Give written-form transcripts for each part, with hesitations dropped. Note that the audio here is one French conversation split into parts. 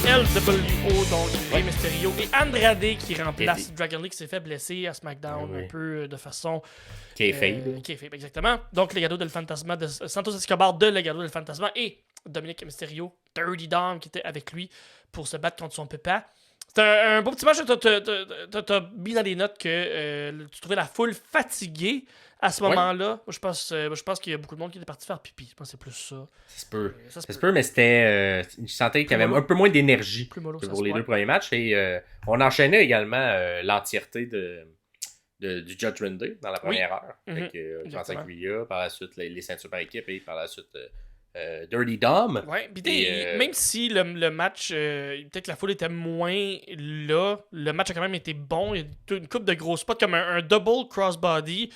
LWO, donc Rey Mysterio et Andrade qui remplace Dragon Lee qui s'est fait blesser à SmackDown un peu de façon... Kayfabe. Kayfabe, exactement. Donc, Legado del Fantasma, de Santos Escobar de Legado del Fantasma et Dominic Mysterio, Dirty Dom qui était avec lui pour se battre contre son papa. C'était un beau petit match. T'as mis dans les notes que tu trouvais la foule fatiguée à ce moment-là. Je pense qu'il y a beaucoup de monde qui était parti faire pipi. Je pense que c'est plus ça. Ça se peut, mais c'était... je sentais qu'il y avait un peu moins d'énergie que pour les deux premiers matchs. Et on enchaînait également l'entièreté du Judgment Day dans la première heure. Avec Rhea, par la suite les ceintures par équipe et par la suite... Dirty Dom. Ouais, même si le match, peut-être que la foule était moins là, le match a quand même été bon. Il y a une couple de gros spots comme un double crossbody.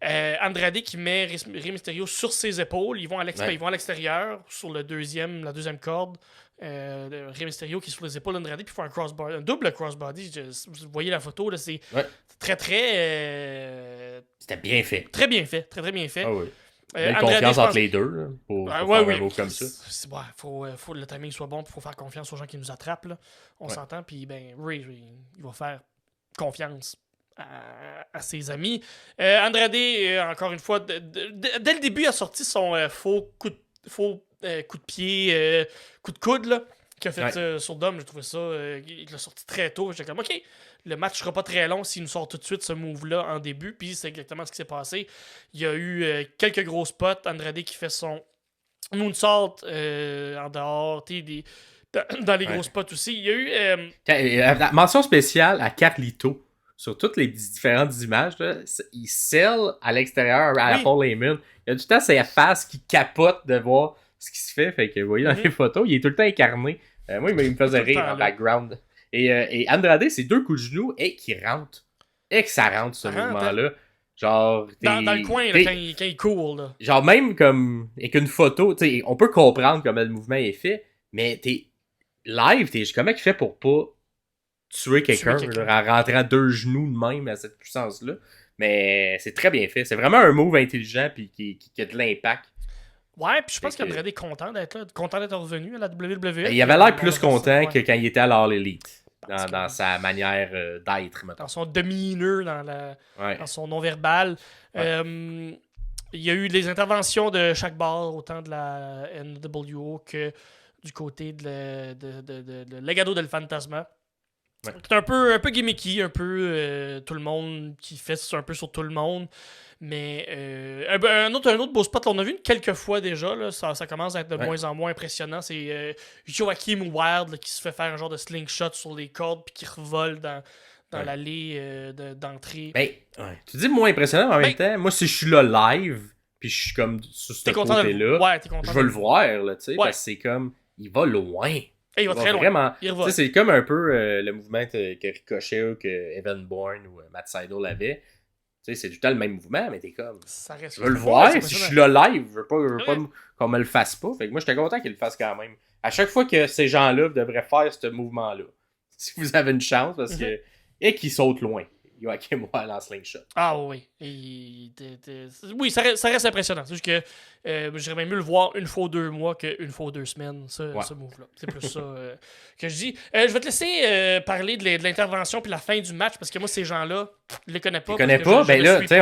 Andrade qui met Rey Mysterio sur ses épaules. Ils vont à l'extérieur sur la deuxième corde. Rey Mysterio qui est sur les épaules d'Andrade puis il faut un double crossbody. Vous voyez la photo, là, c'est très... C'était bien fait. Très bien fait. Très bien fait. Ah oui. Belle confiance entre les deux là, pour faire un mot comme ça. Faut le timing soit bon, il faut faire confiance aux gens qui nous attrapent. Là. On s'entend, puis Ray, il va faire confiance à ses amis. Andrade, encore une fois, dès le début, a sorti son faux coup de pied, coup de coude là, qu'il a fait sur Dom. J'ai trouvé ça, il l'a sorti très tôt. J'étais comme, OK, le match sera pas très long s'il nous sort tout de suite ce move-là en début. Puis c'est exactement ce qui s'est passé. Il y a eu quelques gros spots. Andrade qui fait son moonsault en dehors, dans les gros spots aussi. Il y a eu... mention spéciale à Carlito. Sur toutes les différentes images, là, il sell à l'extérieur à Paul Heyman. Il y a du temps sa face qui capote de voir ce qui se fait. Fait que vous voyez dans les photos, il est tout le temps incarné. Moi, il me faisait rire en background. Et Andrade, c'est 2 coups de genoux et qui rentre. Et que ça rentre, ce mouvement-là. Genre, dans le coin, là, quand il court. Là. Genre, même comme avec une photo, on peut comprendre comment le mouvement est fait, mais live, comment il fait pour pas tuer quelqu'un en rentrant 2 genoux de même à cette puissance-là. Mais c'est très bien fait. C'est vraiment un move intelligent puis qui a de l'impact. Ouais, puis je pense qu'Andrade est content d'être là, content d'être revenu à la WWE. Il avait l'air plus content que quand il était à l'All Elite. Dans sa manière d'être, maintenant. Dans son demeanor, dans son non-verbal. Il y a eu des interventions de chaque barre, autant de la NWO que du côté de Legado del Fantasma. C'est un peu gimmicky, un peu tout le monde qui fait un peu sur tout le monde. Mais un autre beau spot, là, on a vu quelques fois déjà, là, ça commence à être de moins en moins impressionnant. C'est Joachim Wild là, qui se fait faire un genre de slingshot sur les cordes puis qui revole dans l'allée d'entrée. Tu dis moins impressionnant, mais en même temps, moi si je suis là live puis je suis comme sur ce côté-là, je veux le voir, là, parce que c'est comme, il va loin. Il va très vraiment, loin. C'est comme un peu le mouvement que Ricochet ou que Evan Bourne ou Matt Sydal avait. C'est tout le temps le même mouvement, mais t'es comme... Je veux le voir, si je suis là live, je veux pas qu'on me le fasse pas. Fait que moi, j'étais content qu'il le fasse quand même. À chaque fois que ces gens-là devraient faire ce mouvement-là, si vous avez une chance, parce que... Et qu'ils sautent loin. Joachim Wild en slingshot. Ah oui. Oui, ça reste impressionnant. C'est juste que j'aurais même mieux le voir une fois ou 2 mois qu'une fois ou 2 semaines, ce move-là. C'est plus ça que je dis. Je vais te laisser parler de l'intervention puis la fin du match, parce que moi, ces gens-là, je les connais pas. Tu connais pas? Ben là, tu sais,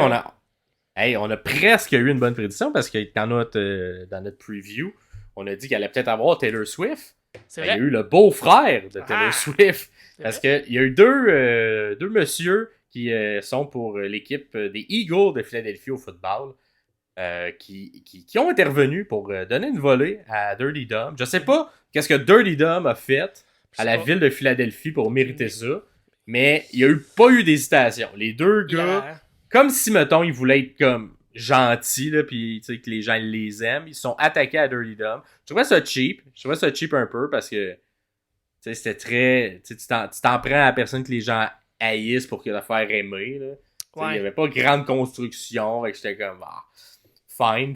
on a presque eu une bonne prédiction, parce que dans notre preview, on a dit qu'il allait peut-être avoir Taylor Swift. Il y a eu le beau-frère de Taylor Swift. Parce qu'il y a eu deux messieurs qui sont pour l'équipe des Eagles de Philadelphie au football, qui ont intervenu pour donner une volée à Dirty Dom. Je sais pas qu'est-ce que Dirty Dom a fait à la ville de Philadelphie pour mériter ça, mais il n'y a pas eu d'hésitation. Les deux gars, comme si, mettons, ils voulaient être comme gentils, là, puis que les gens les aiment, ils se sont attaqués à Dirty Dom. Je trouvais ça cheap. Un peu parce que c'était très... Tu t'en prends à la personne que les gens haïssent pour la faire aimer. Il n'y avait pas grande construction. Fait que j'étais comme... fine,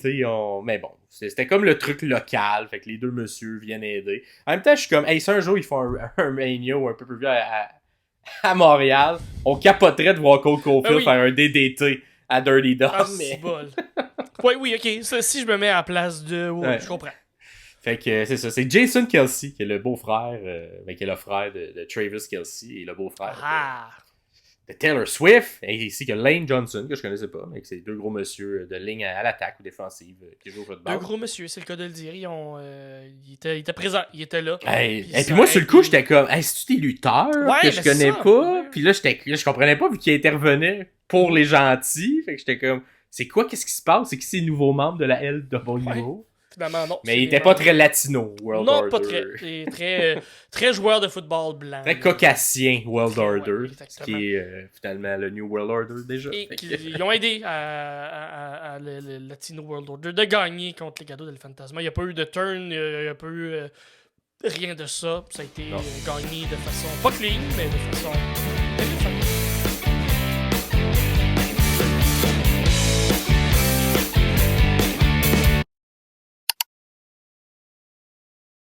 mais bon. C'était comme le truc local. Fait que les deux messieurs viennent aider. En même temps, je suis comme... Hey, si un jour ils font un Mania ou un peu plus à Montréal, on capoterait de voir Cole Caulfield faire un DDT à Dirty Dom. Oui, ok. Ça, si je me mets à la place de... je comprends. Fait que c'est ça. C'est Jason Kelce, qui est le beau-frère, qui est le frère de Travis Kelce et le beau-frère de Taylor Swift. Et ici, il y a Lane Johnson, que je connaissais pas, mais c'est deux gros monsieur de ligne à l'attaque ou défensive qui jouent au football. Deux gros monsieur, c'est le cas de le dire. Ils étaient présents, ils étaient là. Et puis moi, sur le coup, j'étais comme, hey, c'est-tu des lutteurs que je connais pas? Puis là, je comprenais pas vu qu'ils intervenaient pour les gentils. Fait que j'étais comme, c'est quoi, qu'est-ce qui se passe? C'est qui ces nouveaux membres de la LWO? Finalement, non. Mais il était pas très latino, World Order. Non, pas très. Il est très joueur de football blanc. Très caucasien, World Order. Ouais, qui est finalement le New World Order déjà. Et ils ont aidé à le Latino World Order de gagner contre les cadeaux de Fantasma. Il n'y a pas eu de turn, il n'y a pas eu rien de ça. Ça a été gagné de façon pas clean, mais de façon